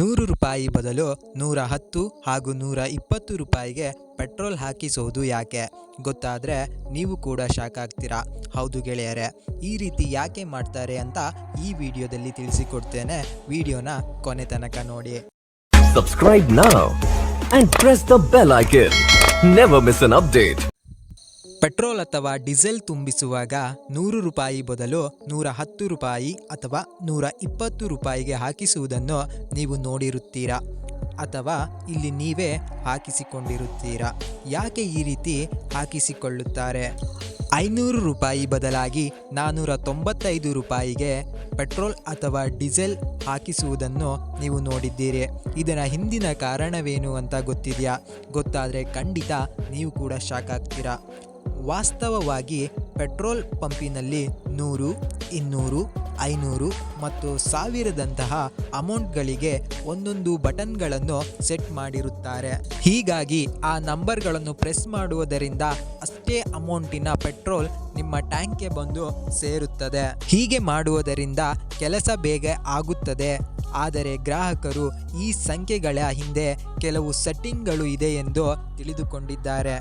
₹100 ಬದಲು 110 ಹಾಗೂ ₹120 ಪೆಟ್ರೋಲ್ ಹಾಕಿಸೋದು ಯಾಕೆ ಗೊತ್ತಾದರೆ ನೀವು ಕೂಡ ಶಾಕ್ ಆಗ್ತೀರಾ. ಹೌದು ಗೆಳೆಯರೆ, ಈ ರೀತಿ ಯಾಕೆ ಮಾಡ್ತಾರೆ ಅಂತ ಈ ವಿಡಿಯೋದಲ್ಲಿ ತಿಳಿಸಿಕೊಡ್ತೇನೆ. ವಿಡಿಯೋನ ಕೊನೆ ತನಕ ನೋಡಿ. Subscribe now and press the bell icon. Never miss an update. Petrol ಅಥವಾ ಡೀಸೆಲ್ ತುಂಬಿಸುವಾಗ ₹100 ಬದಲು ₹110 ಅಥವಾ ₹120 ಹಾಕಿಸುವುದನ್ನು ನೀವು ನೋಡಿರುತ್ತೀರಾ ಅಥವಾ ಇಲ್ಲಿ ನೀವೇ ಹಾಕಿಸಿಕೊಂಡಿರುತ್ತೀರಾ. ಯಾಕೆ ಈ ರೀತಿ ಹಾಕಿಸಿಕೊಳ್ಳುತ್ತಾರೆ? ₹500 ಬದಲಾಗಿ ₹495 ಪೆಟ್ರೋಲ್ ಅಥವಾ ಡೀಸೆಲ್ ಹಾಕಿಸುವುದನ್ನು ನೀವು ನೋಡಿದ್ದೀರಿ. ಇದರ ಹಿಂದಿನ ಕಾರಣವೇನು ಅಂತ ಗೊತ್ತಿದೆಯಾ? ಗೊತ್ತಾದರೆ ಖಂಡಿತ ನೀವು ಕೂಡ ಶಾಕ್ ಆಗ್ತೀರಾ. ವಾಸ್ತವವಾಗಿ ಪೆಟ್ರೋಲ್ ಪಂಪಿನಲ್ಲಿ 100, 200, 500 ಮತ್ತು 1000ದಂತಹ ಅಮೌಂಟ್ಗಳಿಗೆ ಒಂದೊಂದು ಬಟನ್ಗಳನ್ನು ಸೆಟ್ ಮಾಡಿರುತ್ತಾರೆ. ಹೀಗಾಗಿ ಆ ನಂಬರ್ಗಳನ್ನು ಪ್ರೆಸ್ ಮಾಡುವುದರಿಂದ ಅಷ್ಟೇ ಅಮೌಂಟಿನ ಪೆಟ್ರೋಲ್ ನಿಮ್ಮ ಟ್ಯಾಂಕ್ಗೆ ಬಂದು ಸೇರುತ್ತದೆ. ಹೀಗೆ ಮಾಡುವುದರಿಂದ ಕೆಲಸ ಬೇಗ ಆಗುತ್ತದೆ. ಆದರೆ ಗ್ರಾಹಕರು ಈ ಸಂಖ್ಯೆಗಳ ಹಿಂದೆ ಕೆಲವು ಸೆಟ್ಟಿಂಗ್ಗಳು ಇದೆ ಎಂದು ತಿಳಿದುಕೊಂಡಿದ್ದಾರೆ.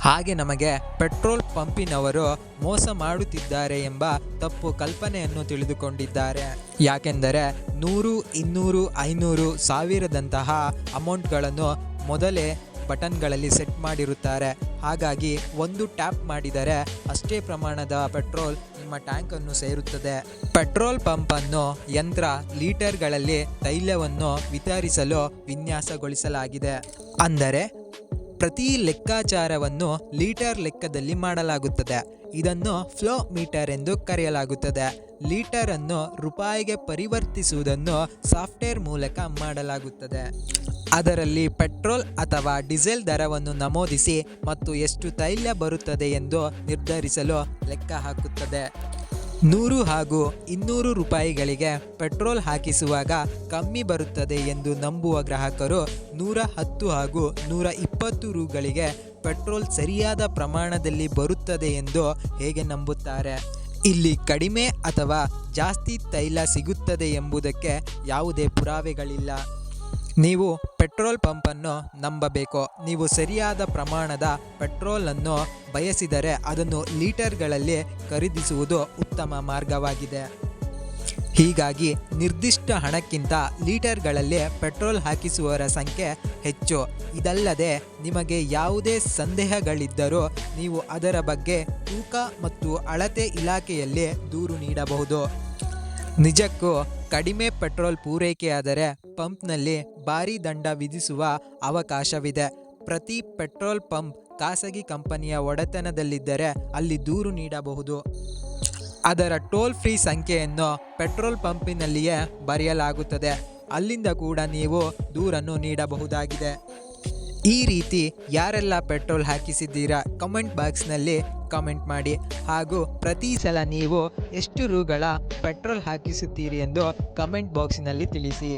ಹಾಗೆ ನಮಗೆ ಪೆಟ್ರೋಲ್ ಪಂಪಿನವರು ಮೋಸ ಮಾಡುತ್ತಿದ್ದಾರೆ ಎಂಬ ತಪ್ಪು ಕಲ್ಪನೆಯನ್ನು ತಿಳಿದುಕೊಂಡಿದ್ದಾರೆ. ಯಾಕೆಂದರೆ 100, 200, 500, 1000ದಂತಹ ಅಮೌಂಟ್ಗಳನ್ನು ಮೊದಲೇ ಬಟನ್ಗಳಲ್ಲಿ ಸೆಟ್ ಮಾಡಿರುತ್ತಾರೆ. ಹಾಗಾಗಿ ಒಂದು ಟ್ಯಾಪ್ ಮಾಡಿದರೆ ಅಷ್ಟೇ ಪ್ರಮಾಣದ ಪೆಟ್ರೋಲ್ ನಿಮ್ಮ ಟ್ಯಾಂಕನ್ನು ಸೇರುತ್ತದೆ. ಪೆಟ್ರೋಲ್ ಪಂಪನ್ನು ಯಂತ್ರ ಲೀಟರ್ಗಳಲ್ಲಿ ತೈಲವನ್ನು ವಿತರಿಸಲು ವಿನ್ಯಾಸಗೊಳಿಸಲಾಗಿದೆ. ಅಂದರೆ ಪ್ರತಿ ಲೆಕ್ಕಾಚಾರವನ್ನು ಲೀಟರ್ ಲೆಕ್ಕದಲ್ಲಿ ಮಾಡಲಾಗುತ್ತದೆ. ಇದನ್ನು ಫ್ಲೋ ಮೀಟರ್ ಎಂದು ಕರೆಯಲಾಗುತ್ತದೆ. ಲೀಟರ್ ಅನ್ನು ರೂಪಾಯಿಗೆ ಪರಿವರ್ತಿಸುವುದನ್ನು ಸಾಫ್ಟ್ವೇರ್ ಮೂಲಕ ಮಾಡಲಾಗುತ್ತದೆ. ಅದರಲ್ಲಿ ಪೆಟ್ರೋಲ್ ಅಥವಾ ಡೀಸೆಲ್ ದರವನ್ನು ನಮೂದಿಸಿ ಮತ್ತು ಎಷ್ಟು ತೈಲ ಬರುತ್ತದೆ ಎಂದು ನಿರ್ಧರಿಸಲು ಲೆಕ್ಕ ಹಾಕುತ್ತದೆ. 100 ಹಾಗೂ 200 ರೂಪಾಯಿಗಳಿಗೆ ಪೆಟ್ರೋಲ್ ಹಾಕಿಸುವಾಗ ಕಮ್ಮಿ ಬರುತ್ತದೆ ಎಂದು ನಂಬುವ ಗ್ರಾಹಕರು 110 ಹಾಗೂ 120 ರೂಗಳಿಗೆ ಪೆಟ್ರೋಲ್ ಸರಿಯಾದ ಪ್ರಮಾಣದಲ್ಲಿ ಬರುತ್ತದೆ ಎಂದು ಹೇಗೆ ನಂಬುತ್ತಾರೆ? ಇಲ್ಲಿ ಕಡಿಮೆ ಅಥವಾ ಜಾಸ್ತಿ ತೈಲ ಸಿಗುತ್ತದೆ ಎಂಬುದಕ್ಕೆ ಯಾವುದೇ ಪುರಾವೆಗಳಿಲ್ಲ. ನೀವು ಪೆಟ್ರೋಲ್ ಪಂಪನ್ನು ನಂಬಬೇಕು. ನೀವು ಸರಿಯಾದ ಪ್ರಮಾಣದ ಪೆಟ್ರೋಲನ್ನು ಬಯಸಿದರೆ ಅದನ್ನು ಲೀಟರ್ಗಳಲ್ಲಿ ಖರೀದಿಸುವುದು ಉತ್ತಮ ಮಾರ್ಗವಾಗಿದೆ. ಹೀಗಾಗಿ ನಿರ್ದಿಷ್ಟ ಹಣಕ್ಕಿಂತ ಲೀಟರ್ಗಳಲ್ಲಿ ಪೆಟ್ರೋಲ್ ಹಾಕಿಸುವವರ ಸಂಖ್ಯೆ ಹೆಚ್ಚು. ಇದಲ್ಲದೆ ನಿಮಗೆ ಯಾವುದೇ ಸಂದೇಹಗಳಿದ್ದರೂ ನೀವು ಅದರ ಬಗ್ಗೆ ತೂಕ ಮತ್ತು ಅಳತೆ ಇಲಾಖೆಯಲ್ಲಿ ದೂರು ನೀಡಬಹುದು. ನಿಜಕ್ಕೂ ಕಡಿಮೆ ಪೆಟ್ರೋಲ್ ಪೂರೈಕೆಯಾದರೆ ಪಂಪ್ನಲ್ಲಿ ಭಾರೀ ದಂಡ ವಿಧಿಸುವ ಅವಕಾಶವಿದೆ. ಪ್ರತಿ ಪೆಟ್ರೋಲ್ ಪಂಪ್ ಖಾಸಗಿ ಕಂಪನಿಯ ಒಡೆತನದಲ್ಲಿದ್ದರೆ ಅಲ್ಲಿ ದೂರು ನೀಡಬಹುದು. ಅದರ ಟೋಲ್ ಫ್ರೀ ಸಂಖ್ಯೆಯನ್ನು ಪೆಟ್ರೋಲ್ ಪಂಪಿನಲ್ಲಿಯೇ ಬರೆಯಲಾಗುತ್ತದೆ. ಅಲ್ಲಿಂದ ಕೂಡ ನೀವು ದೂರನ್ನು ನೀಡಬಹುದಾಗಿದೆ. ಈ ರೀತಿ ಯಾರೆಲ್ಲ ಪೆಟ್ರೋಲ್ ಹಾಕಿಸಿದ್ದೀರಾ ಕಮೆಂಟ್ ಬಾಕ್ಸ್ನಲ್ಲಿ ಕಮೆಂಟ್ ಮಾಡಿ. ಹಾಗೂ ಪ್ರತಿ ಸಲ ನೀವು ಎಷ್ಟು ರೂಗಳ ಪೆಟ್ರೋಲ್ ಹಾಕಿಸುತ್ತೀರಿ ಎಂದು ಕಮೆಂಟ್ ಬಾಕ್ಸಿನಲ್ಲಿ ತಿಳಿಸಿ.